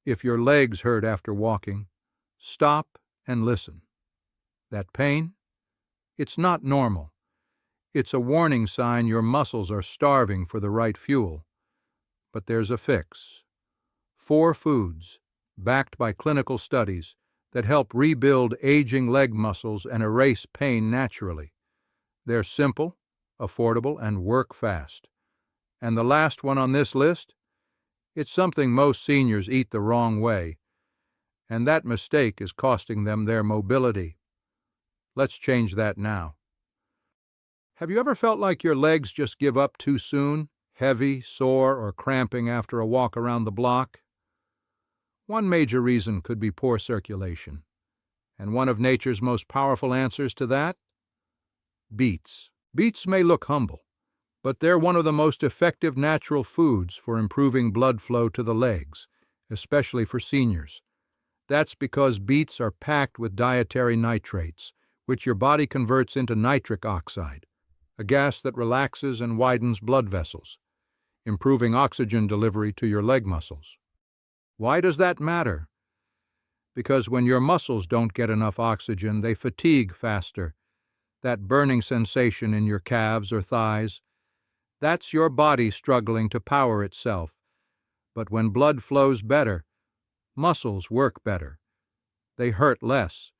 If your legs hurt after walking, stop and listen. That pain? It's not normal. It's a warning sign your muscles are starving for the right fuel. But there's a fix. 4 foods, backed by clinical studies, that help rebuild aging leg muscles and erase pain naturally. They're simple, affordable, and work fast. And the last one on this list? It's something most seniors eat the wrong way, and that mistake is costing them their mobility. Let's change that now. Have you ever felt like your legs just give up too soon, heavy, sore, or cramping after a walk around the block? One major reason could be poor circulation. And one of nature's most powerful answers to that? Beets. Beets may look humble, but they're one of the most effective natural foods for improving blood flow to the legs, especially for seniors. That's because beets are packed with dietary nitrates, which your body converts into nitric oxide, a gas that relaxes and widens blood vessels, improving oxygen delivery to your leg muscles. Why does that matter? Because when your muscles don't get enough oxygen, they fatigue faster. That burning sensation in your calves or thighs, that's your body struggling to power itself. But when blood flows better, muscles work better. They hurt less.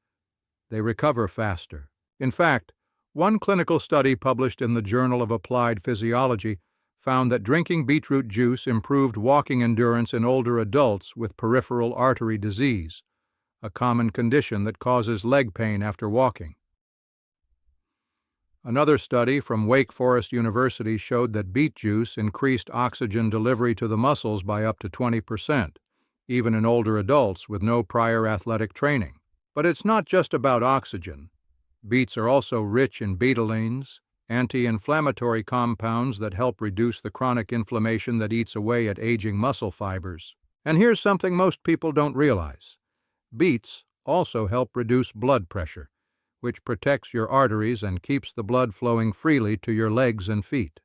They recover faster. In fact, one clinical study published in the Journal of Applied Physiology found that drinking beetroot juice improved walking endurance in older adults with peripheral artery disease, a common condition that causes leg pain after walking. Another study from Wake Forest University showed that beet juice increased oxygen delivery to the muscles by up to 20%, even in older adults with no prior athletic training. But it's not just about oxygen. Beets are also rich in betalains, anti-inflammatory compounds that help reduce the chronic inflammation that eats away at aging muscle fibers. And here's something most people don't realize. Beets also help reduce blood pressure, which protects your arteries and keeps the blood flowing freely to your legs and feet.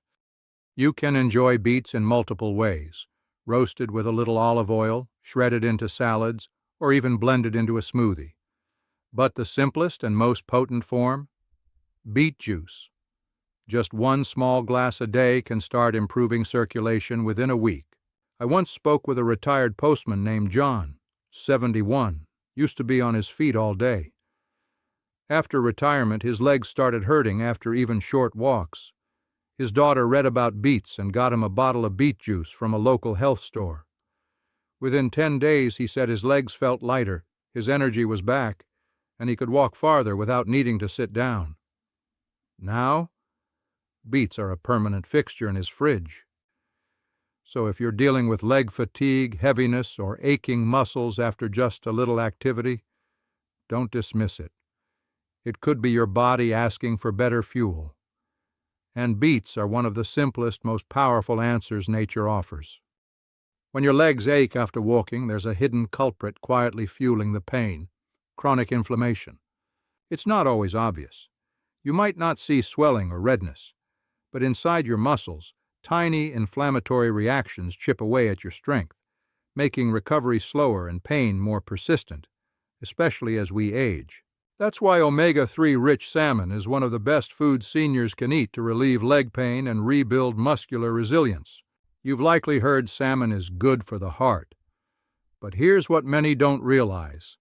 You can enjoy beets in multiple ways: roasted with a little olive oil, shredded into salads, or even blended into a smoothie. But the simplest and most potent form? Beet juice. Just 1 small glass a day can start improving circulation within a week. I once spoke with a retired postman named John, 71, used to be on his feet all day. After retirement, his legs started hurting after even short walks. His daughter read about beets and got him a bottle of beet juice from a local health store. Within 10 days, he said his legs felt lighter, his energy was back, and he could walk farther without needing to sit down. Now, beets are a permanent fixture in his fridge. So if you're dealing with leg fatigue, heaviness, or aching muscles after just a little activity, don't dismiss it. It could be your body asking for better fuel. And beets are one of the simplest, most powerful answers nature offers. When your legs ache after walking, there's a hidden culprit quietly fueling the pain: chronic inflammation. It's not always obvious. You might not see swelling or redness, but inside your muscles, tiny inflammatory reactions chip away at your strength, making recovery slower and pain more persistent, especially as we age. That's why omega-3 rich salmon is one of the best foods seniors can eat to relieve leg pain and rebuild muscular resilience. You've likely heard salmon is good for the heart, but here's what many don't realize.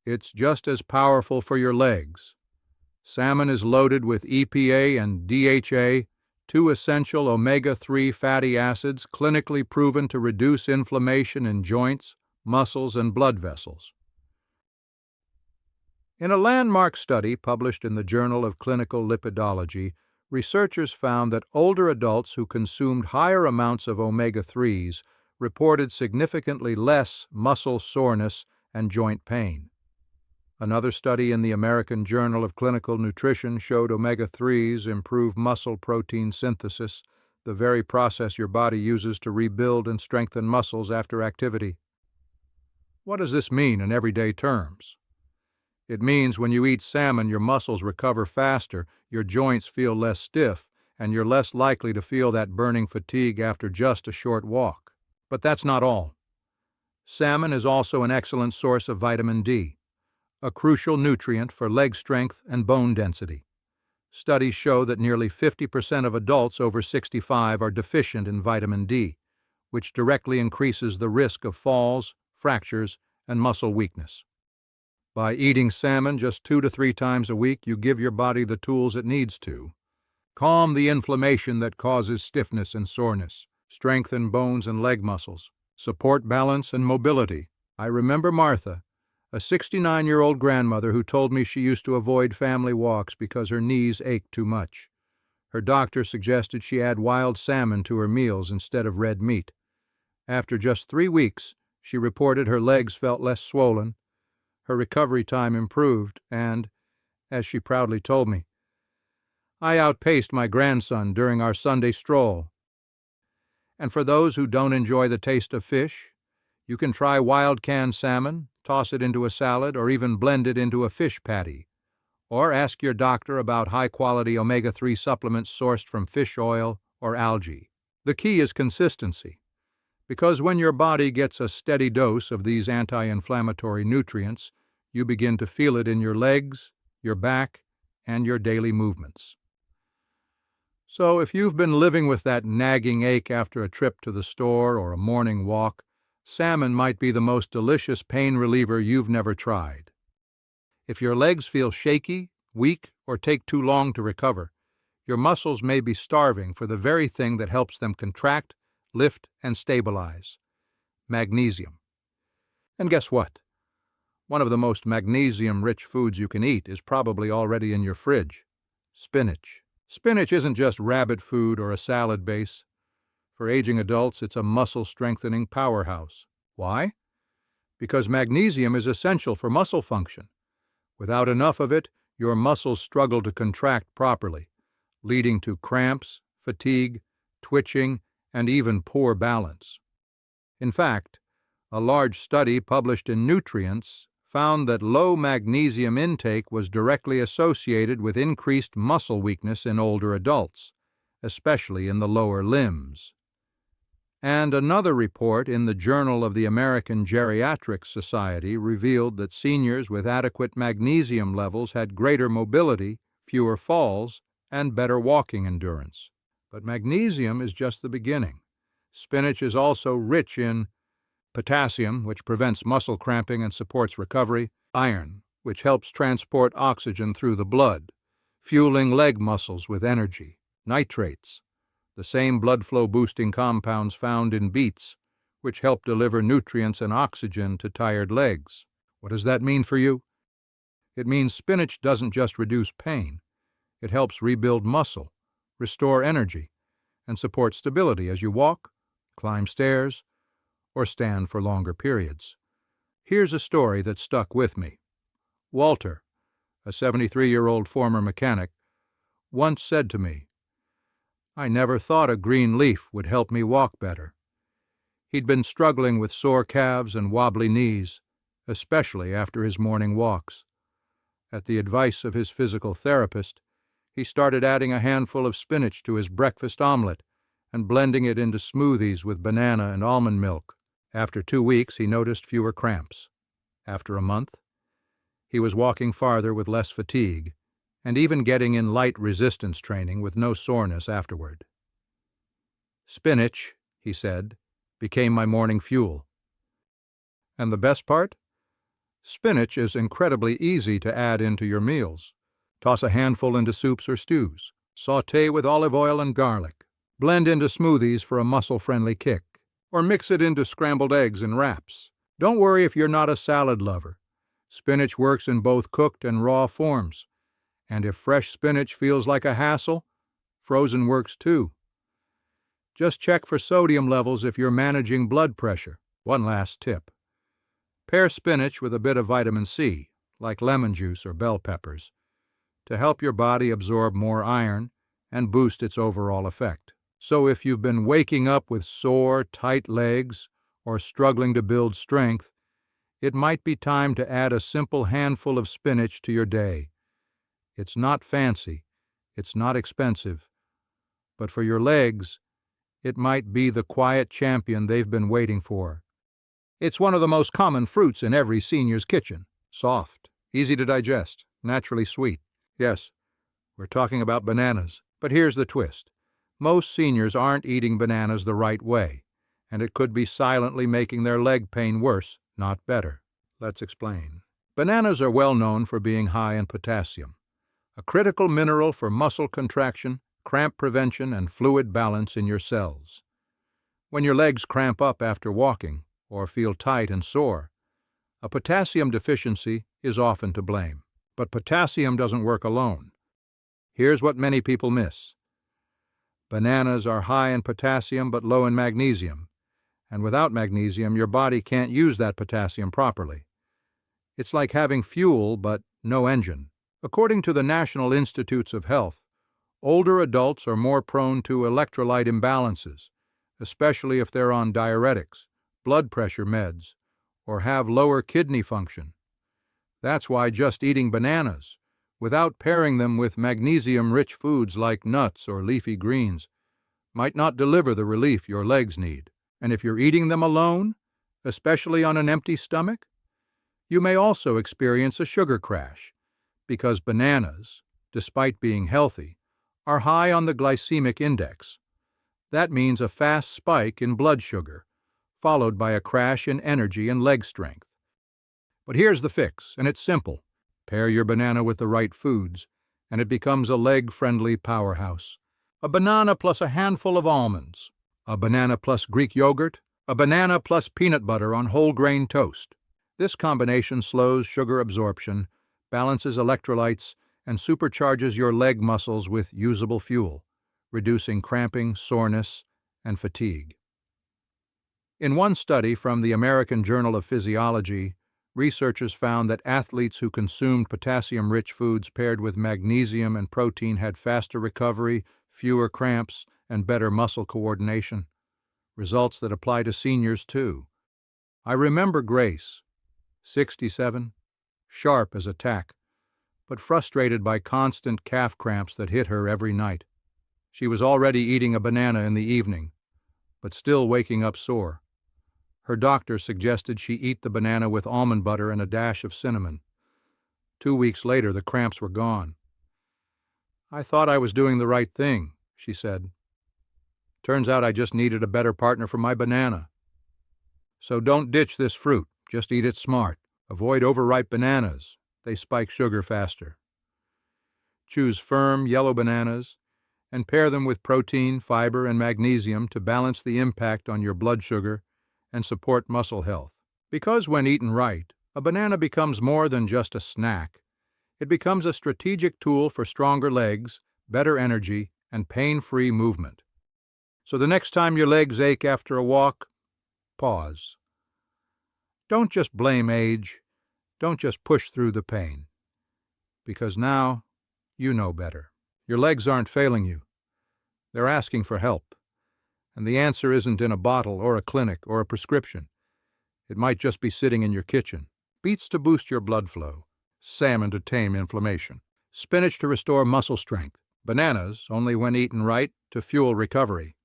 It's just as powerful for your legs. Salmon is loaded with EPA and DHA, 2 essential omega-3 fatty acids clinically proven to reduce inflammation in joints, muscles, and blood vessels. In a landmark study published in the Journal of Clinical Lipidology, researchers found that older adults who consumed higher amounts of omega-3s reported significantly less muscle soreness and joint pain. Another study in the American Journal of Clinical Nutrition showed omega-3s improve muscle protein synthesis, the very process your body uses to rebuild and strengthen muscles after activity. What does this mean in everyday terms? It means when you eat salmon, your muscles recover faster, your joints feel less stiff, and you're less likely to feel that burning fatigue after just a short walk. But that's not all. Salmon is also an excellent source of vitamin D, a crucial nutrient for leg strength and bone density. Studies show that nearly 50% of adults over 65 are deficient in vitamin D, which directly increases the risk of falls, fractures, and muscle weakness. By eating salmon just 2 to 3 times a week, you give your body the tools it needs to calm the inflammation that causes stiffness and soreness, strengthen bones and leg muscles, support balance and mobility. I remember Martha, a 69-year-old grandmother who told me she used to avoid family walks because her knees ached too much. Her doctor suggested she add wild salmon to her meals instead of red meat. After just 3 weeks, she reported her legs felt less swollen, her recovery time improved, and, as she proudly told me, I outpaced my grandson during our Sunday stroll. And for those who don't enjoy the taste of fish, you can try wild canned salmon, toss it into a salad, or even blend it into a fish patty. Or ask your doctor about high-quality omega-3 supplements sourced from fish oil or algae. The key is consistency, because when your body gets a steady dose of these anti-inflammatory nutrients, you begin to feel it in your legs, your back, and your daily movements. So if you've been living with that nagging ache after a trip to the store or a morning walk, salmon might be the most delicious pain reliever you've never tried. If your legs feel shaky, weak, or take too long to recover, your muscles may be starving for the very thing that helps them contract, lift, and stabilize: magnesium. And guess what? One of the most magnesium-rich foods you can eat is probably already in your fridge: spinach. Spinach isn't just rabbit food or a salad base. For aging adults, it's a muscle-strengthening powerhouse. Why? Because magnesium is essential for muscle function. Without enough of it, your muscles struggle to contract properly, leading to cramps, fatigue, twitching, and even poor balance. In fact, a large study published in Nutrients found that low magnesium intake was directly associated with increased muscle weakness in older adults, especially in the lower limbs. And another report in the Journal of the American Geriatric Society revealed that seniors with adequate magnesium levels had greater mobility, fewer falls, and better walking endurance. But magnesium is just the beginning. Spinach is also rich in potassium, which prevents muscle cramping and supports recovery; iron, which helps transport oxygen through the blood, fueling leg muscles with energy; nitrates, the same blood flow boosting compounds found in beets, which help deliver nutrients and oxygen to tired legs. What does that mean for you? It means spinach doesn't just reduce pain. It helps rebuild muscle, restore energy, and support stability as you walk, climb stairs, or stand for longer periods. Here's a story that stuck with me. Walter, a 73-year-old former mechanic, once said to me, "I never thought a green leaf would help me walk better." He'd been struggling with sore calves and wobbly knees, especially after his morning walks. At the advice of his physical therapist, he started adding a handful of spinach to his breakfast omelet and blending it into smoothies with banana and almond milk. After 2 weeks, he noticed fewer cramps. After a month, he was walking farther with less fatigue, and even getting in light resistance training with no soreness afterward. "Spinach," he said, "became my morning fuel." And the best part? Spinach is incredibly easy to add into your meals. Toss a handful into soups or stews. Sauté with olive oil and garlic. Blend into smoothies for a muscle-friendly kick. Or mix it into scrambled eggs and wraps. Don't worry if you're not a salad lover. Spinach works in both cooked and raw forms. And if fresh spinach feels like a hassle, frozen works too. Just check for sodium levels if you're managing blood pressure. One last tip. Pair spinach with a bit of vitamin C, like lemon juice or bell peppers, to help your body absorb more iron and boost its overall effect. So if you've been waking up with sore, tight legs or struggling to build strength, it might be time to add a simple handful of spinach to your day. It's not fancy, it's not expensive, but for your legs, it might be the quiet champion they've been waiting for. It's one of the most common fruits in every senior's kitchen. Soft, easy to digest, naturally sweet. Yes, we're talking about bananas. But here's the twist. Most seniors aren't eating bananas the right way, and it could be silently making their leg pain worse, not better. Let's explain. Bananas are well known for being high in potassium, a critical mineral for muscle contraction, cramp prevention, and fluid balance in your cells. When your legs cramp up after walking, or feel tight and sore, a potassium deficiency is often to blame. But potassium doesn't work alone. Here's what many people miss. Bananas are high in potassium but low in magnesium, and without magnesium your body can't use that potassium properly. It's like having fuel but no engine. According to the National Institutes of Health, older adults are more prone to electrolyte imbalances, especially if they're on diuretics, blood pressure meds, or have lower kidney function. That's why just eating bananas, without pairing them with magnesium-rich foods like nuts or leafy greens, might not deliver the relief your legs need. And if you're eating them alone, especially on an empty stomach, you may also experience a sugar crash, because bananas, despite being healthy, are high on the glycemic index. That means a fast spike in blood sugar, followed by a crash in energy and leg strength. But here's the fix, and it's simple. Pair your banana with the right foods, and it becomes a leg-friendly powerhouse. A banana plus a handful of almonds, a banana plus Greek yogurt, a banana plus peanut butter on whole-grain toast. This combination slows sugar absorption, balances electrolytes, and supercharges your leg muscles with usable fuel, reducing cramping, soreness, and fatigue. In one study from the American Journal of Physiology, researchers found that athletes who consumed potassium-rich foods paired with magnesium and protein had faster recovery, fewer cramps, and better muscle coordination. Results that apply to seniors, too. I remember Grace, 67, sharp as a tack, but frustrated by constant calf cramps that hit her every night. She was already eating a banana in the evening, but still waking up sore. Her doctor suggested she eat the banana with almond butter and a dash of cinnamon. 2 weeks later, the cramps were gone. "I thought I was doing the right thing," she said. "Turns out I just needed a better partner for my banana." So don't ditch this fruit, just eat it smart. Avoid overripe bananas. They spike sugar faster. Choose firm, yellow bananas and pair them with protein, fiber, and magnesium to balance the impact on your blood sugar and support muscle health. Because when eaten right, a banana becomes more than just a snack. It becomes a strategic tool for stronger legs, better energy, and pain-free movement. So the next time your legs ache after a walk, pause. Don't just blame age. Don't just push through the pain. Because now, you know better. Your legs aren't failing you. They're asking for help. And the answer isn't in a bottle or a clinic or a prescription. It might just be sitting in your kitchen. Beets to boost your blood flow. Salmon to tame inflammation. Spinach to restore muscle strength. Bananas, only when eaten right, to fuel recovery.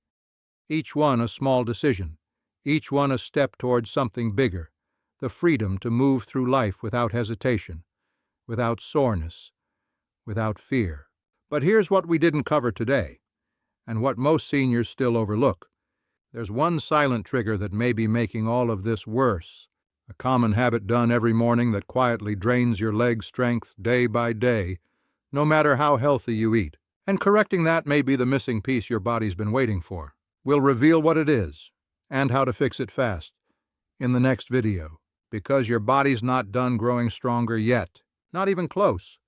Each one a small decision. Each one a step towards something bigger. The freedom to move through life without hesitation, without soreness, without fear. But here's what we didn't cover today, and what most seniors still overlook. There's one silent trigger that may be making all of this worse, a common habit done every morning that quietly drains your leg strength day by day, no matter how healthy you eat. And correcting that may be the missing piece your body's been waiting for. We'll reveal what it is, and how to fix it fast, in the next video, because your body's not done growing stronger yet, not even close.